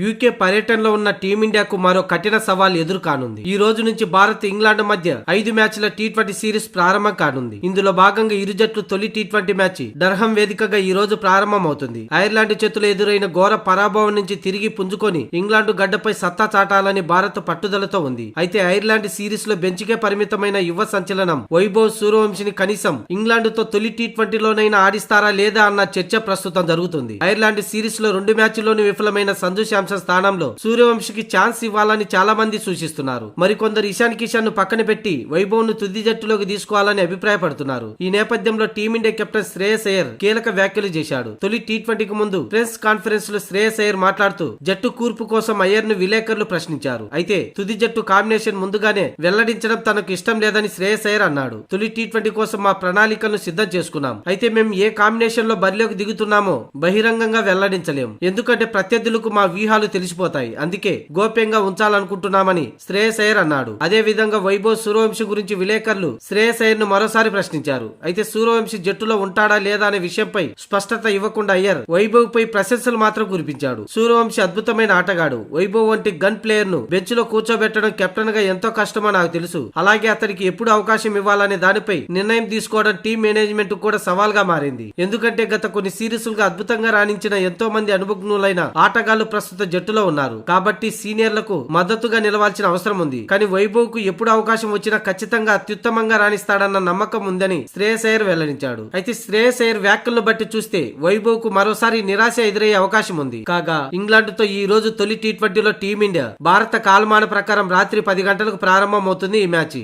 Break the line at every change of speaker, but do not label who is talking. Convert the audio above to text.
UK పర్యటనలో ఉన్న టీమిండియాకు మరో కఠిన సవాల్ ఎదురు కానుంది. ఈ రోజు నుంచి భారత్ ఇంగ్లాండ్ మధ్య 5 మ్యాచ్ల టీ20 సిరీస్ ప్రారంభం కానుంది. ఇందులో భాగంగా ఇరు జట్లు తొలి టీ20 మ్యాచ్ డర్హం వేదికగా ఈ రోజు ప్రారంభమవుతుంది. ఐర్లాండ్ చేతులు ఎదురైన ఘోర పరాభవం నుంచి తిరిగి పుంజుకొని ఇంగ్లాండ్ గడ్డపై సత్తా చాటాలని భారత్ పట్టుదలతో ఉంది. అయితే ఐర్లాండ్ సిరీస్ లో బెంచ్కే పరిమితమైన యువ సంచలనం వైభవ్ సూర్యవంశిని కనీసం ఇంగ్లాండ్ తో తొలి టీ20లోనైనా ఆడిస్తారా లేదా అన్న చర్చ ప్రస్తుతం జరుగుతుంది. ఐర్లాండ్ సిరీస్ లో 2 మ్యాచ్ల్లోనూ విఫలమైన సంజు స్థానంలో సూర్యవంశికి ఛాన్స్ ఇవ్వాలని చాలా మంది సూచిస్తున్నారు. మరికొందరు ఇషాన్ కిషాన్ ను పక్కన పెట్టి వైభవ్ ను తుది జట్టులోకి తీసుకోవాలని అభిప్రాయపడుతున్నారు. ఈ నేపథ్యంలో టీమిండియా కెప్టెన్ శ్రేయస్ అయ్యర్ కీలక వ్యాఖ్యలు చేశాడు. తొలి టీ20కి ముందు ప్రెస్ కాన్ఫరెన్స్ లో శ్రేయస్ అయ్యర్ మాట్లాడుతూ జట్టు కూర్పు కోసం అయ్యర్ ను విలేకరులు ప్రశ్నించారు. అయితే తుది జట్టు కాంబినేషన్ ముందుగానే వెల్లడించడం తనకు ఇష్టం లేదని శ్రేయస్ అయ్యర్ అన్నాడు. తొలి టీ20 కోసం మా ప్రణాళికలను సిద్ధం చేసుకున్నాం. అయితే మేము ఏ కాంబినేషన్ లో బరిలోకి దిగుతున్నామో బహిరంగంగా వెల్లడించలేం. ఎందుకంటే ప్రత్యర్థులకు మా వ్యూహాలు తెలిసిపోతాయి. అందుకే గోప్యంగా ఉంచాలనుకుంటున్నామని శ్రేయస్ అయ్యర్ అన్నాడు. అదే విధంగా వైభవ్ సూర్యవంశి గురించి విలేకరులు శ్రేయస్ అయ్యర్ ను మరోసారి ప్రశ్నించారు. అయితే సూర్యవంశి జట్టులో ఉంటాడా లేదా అనే విషయంపై స్పష్టత ఇవ్వకుండా అయ్యర్ వైభవ్ పై ప్రశంసలు మాత్రం కురిపించాడు. సూర్యవంశి అద్భుతమైన ఆటగాడు. వైభవ్ వంటి గన్ ప్లేయర్ ను బెంచ్ లో కూర్చోబెట్టడం కెప్టెన్ గా ఎంతో కష్టమో నాకు తెలుసు. అలాగే అతనికి ఎప్పుడు అవకాశం ఇవ్వాలనే దానిపై నిర్ణయం తీసుకోవడం టీం మేనేజ్మెంట్ కూడా సవాల్ గా మారింది. ఎందుకంటే గత కొన్ని సిరీసులుగా అద్భుతంగా రాణించిన ఎంతో మంది అనుభవజ్ఞులైన ఆటగాళ్లు ప్రస్తుత జట్టులో ఉన్నారు. కాబట్టి సీనియర్లకు మద్దతుగా నిలవాల్సిన అవసరం ఉంది. కానీ వైభవ్ కు ఎప్పుడు అవకాశం వచ్చినా ఖచ్చితంగా అత్యుత్తమంగా రాణిస్తాడన్న నమ్మకం ఉందని శ్రేయస్ అయ్యర్ వెల్లడించాడు. అయితే శ్రేయస్ అయ్యర్ వ్యాఖ్యలను బట్టి చూస్తే వైభవ్ కు మరోసారి నిరాశ ఎదురయ్యే అవకాశం ఉంది. కాగా ఇంగ్లాండ్ తో ఈ రోజు తొలి టీ20లో టీమిండియా భారత కాలమాన ప్రకారం రాత్రి 10 గంటలకు ప్రారంభమవుతుంది ఈ మ్యాచ్.